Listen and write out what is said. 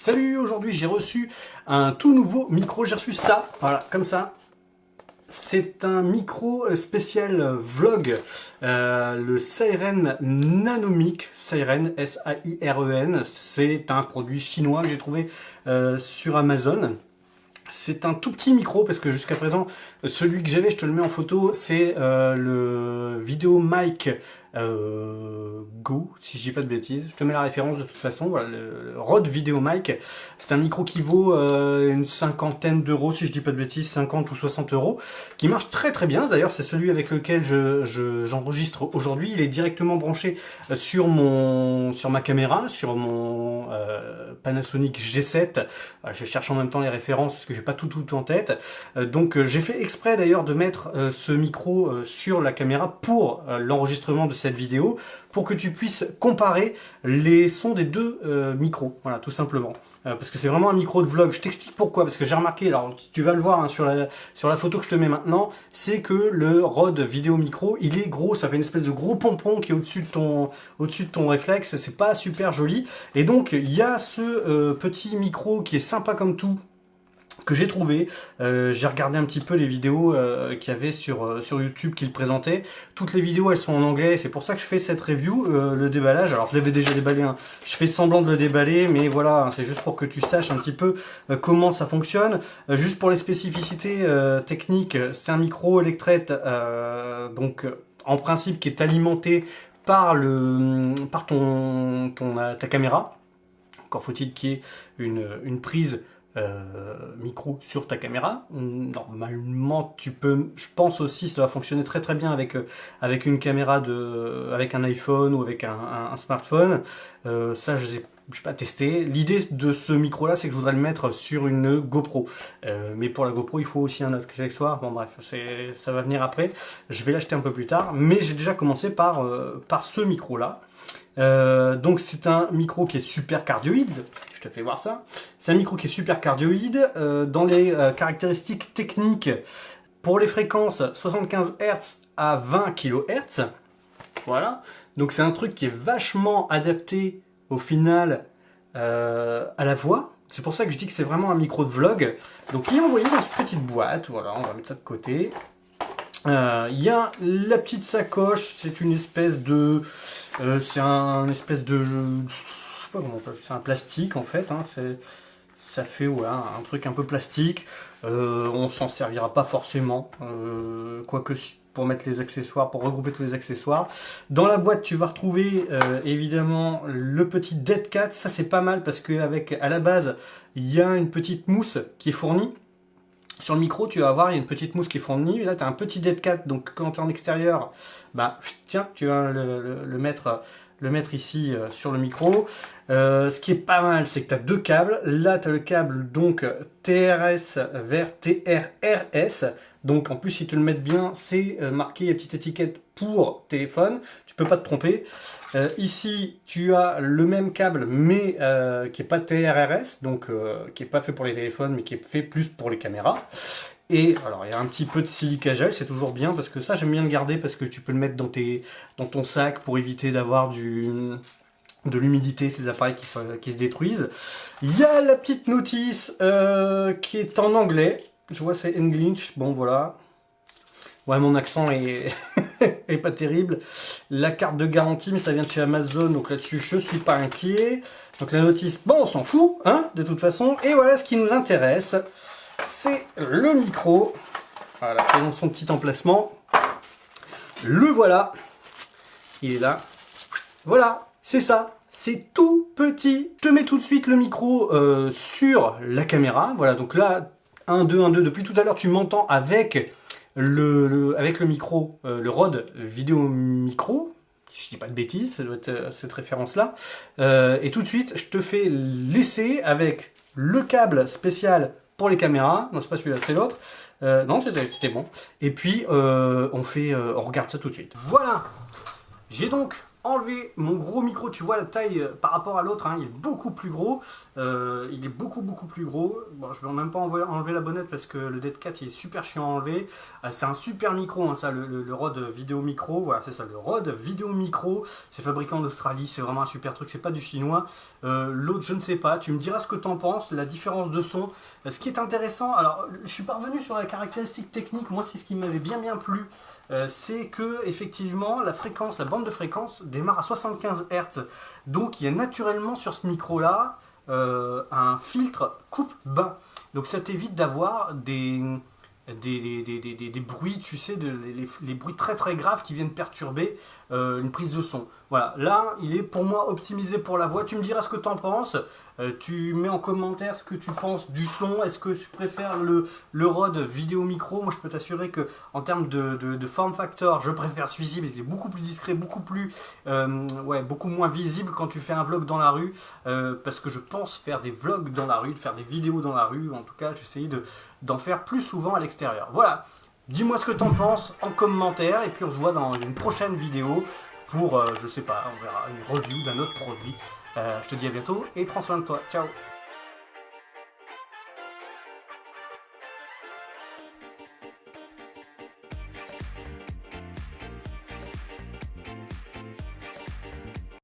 Salut, aujourd'hui j'ai reçu un tout nouveau micro, j'ai reçu ça, voilà, comme ça. C'est un micro spécial vlog, le Sairen Nanomic, Sairen, S-A-I-R-E-N, c'est un produit chinois que j'ai trouvé sur Amazon. C'est un tout petit micro parce que jusqu'à présent, celui que j'avais, je te le mets en photo, c'est le VideoMic Go, si je dis pas de bêtises. Je te mets la référence de toute façon. Voilà, le Rode VideoMic. C'est un micro qui vaut une cinquantaine d'euros, si je dis pas de bêtises, 50 ou 60 euros, qui marche très très bien. D'ailleurs, c'est celui avec lequel j'enregistre aujourd'hui. Il est directement branché sur ma caméra, sur mon Panasonic G7. Voilà, je cherche en même temps les références parce que j'ai pas tout en tête. Donc j'ai fait exprès d'ailleurs de mettre ce micro sur la caméra pour l'enregistrement de cette vidéo, pour que tu puisses comparer les sons des deux micros, voilà, tout simplement. Parce que c'est vraiment un micro de vlog. Je t'explique pourquoi, parce que j'ai remarqué, alors tu vas le voir hein, sur la photo que je te mets maintenant, c'est que le Rode Vidéo Micro, il est gros, ça fait une espèce de gros pompon qui est au-dessus de ton réflexe, c'est pas super joli. Et donc il y a ce petit micro qui est sympa comme tout, que j'ai trouvé. J'ai regardé un petit peu les vidéos qu'il y avait sur YouTube qui le présentaient. Toutes les vidéos elles sont en anglais, c'est pour ça que je fais cette review, le déballage. Alors je l'avais déjà déballé, hein. Je fais semblant de le déballer, mais voilà, c'est juste pour que tu saches un petit peu comment ça fonctionne. Juste pour les spécificités techniques, c'est un micro Electret, donc en principe qui est alimenté par ta caméra. Encore faut-il qu'il y ait une prise micro sur ta caméra. Normalement tu peux, je pense aussi ça va fonctionner très très bien avec une caméra avec un iPhone ou avec un smartphone. Ça je sais pas testé. L'idée de ce micro là c'est que je voudrais le mettre sur une GoPro, mais pour la GoPro il faut aussi un autre accessoire. Bon bref, ça va venir après, je vais l'acheter un peu plus tard, mais j'ai déjà commencé par ce micro là. Donc c'est un micro qui est super cardioïde, je te fais voir ça. C'est un micro qui est super cardioïde. Dans les caractéristiques techniques, pour les fréquences 75 Hz à 20 kHz, voilà. Donc c'est un truc qui est vachement adapté au final à la voix. C'est pour ça que je dis que c'est vraiment un micro de vlog. Donc il est envoyé dans cette petite boîte, voilà, on va mettre ça de côté. Il y a la petite sacoche, c'est une espèce de... c'est un espèce de... je sais pas comment on peut... c'est un plastique en fait, hein, ça fait ouais, un truc un peu plastique. On s'en servira pas forcément, quoique pour mettre les accessoires, pour regrouper tous les accessoires. Dans la boîte tu vas retrouver évidemment le petit Dead Cat, ça c'est pas mal parce qu'à la base il y a une petite mousse qui est fournie. Sur le micro, tu vas voir, il y a une petite mousse qui est fournie. Et là, tu as un petit Dead Cat. Donc, quand tu es en extérieur, bah, tiens, tu vas le mettre ici sur le micro. Ce qui est pas mal, c'est que tu as deux câbles. Là, tu as le câble donc TRS vers TRRS. Donc, en plus, si tu le mets bien, c'est marqué, il y a une petite étiquette pour téléphone. Tu peux pas te tromper. Ici, tu as le même câble, mais qui n'est pas TRRS, donc qui n'est pas fait pour les téléphones, mais qui est fait plus pour les caméras. Et alors, il y a un petit peu de silica gel, c'est toujours bien, parce que ça, j'aime bien le garder, parce que tu peux le mettre dans ton sac pour éviter d'avoir de l'humidité, tes appareils qui se détruisent. Il y a la petite notice qui est en anglais. Je vois c'est English, bon voilà. Ouais, mon accent est, est pas terrible. La carte de garantie, mais ça vient de chez Amazon, donc là-dessus, je suis pas inquiet. Donc la notice, bon, on s'en fout, hein, de toute façon. Et voilà, ce qui nous intéresse, c'est le micro. Voilà, qui est dans son petit emplacement. Le voilà. Il est là. Voilà, c'est ça. C'est tout petit. Je te mets tout de suite le micro sur la caméra. Voilà, donc là, 1, 2, 1, 2. Depuis tout à l'heure, tu m'entends avec avec le micro, le Rode Vidéo Micro, si je dis pas de bêtises, ça doit être cette référence-là. Et tout de suite, je te fais l'essai avec le câble spécial pour les caméras. Non, c'est pas celui-là, c'est l'autre. Non, c'était bon. Et puis, on regarde ça tout de suite. Voilà. J'ai donc enlevé mon gros micro. Tu vois la taille par rapport à l'autre, hein, il est beaucoup plus gros. Il est beaucoup plus gros. Bon, je vais même pas enlever la bonnette parce que le Dead Cat il est super chiant à enlever. C'est un super micro, hein, ça, le Rode Vidéo Micro. Voilà, c'est ça, le Rode Vidéo Micro. C'est fabriqué en Australie, c'est vraiment un super truc, c'est pas du chinois. L'autre, je ne sais pas. Tu me diras ce que tu en penses, la différence de son. Ce qui est intéressant, alors je suis pas revenu sur la caractéristique technique. Moi, c'est ce qui m'avait bien plu. C'est que effectivement la fréquence, la bande de fréquence démarre à 75 Hz. Donc il y a naturellement sur ce micro là un filtre coupe-bas. Donc ça t'évite d'avoir des bruits, tu sais, les bruits très graves qui viennent perturber une prise de son. Voilà, là il est pour moi optimisé pour la voix. Tu me diras ce que tu en penses. Tu mets en commentaire ce que tu penses du son. Est-ce que tu préfères le Rode Vidéo Micro? Moi je peux t'assurer que en termes de form factor, je préfère celui-ci parce qu'il est beaucoup plus discret, beaucoup moins visible quand tu fais un vlog dans la rue. Parce que je pense faire des vlogs dans la rue, de faire des vidéos dans la rue. En tout cas, j'essaye d'en faire plus souvent à l'extérieur. Voilà, dis-moi ce que tu en penses en commentaire et puis on se voit dans une prochaine vidéo pour, je sais pas, on verra une review d'un autre produit. Je te dis à bientôt et prends soin de toi. Ciao.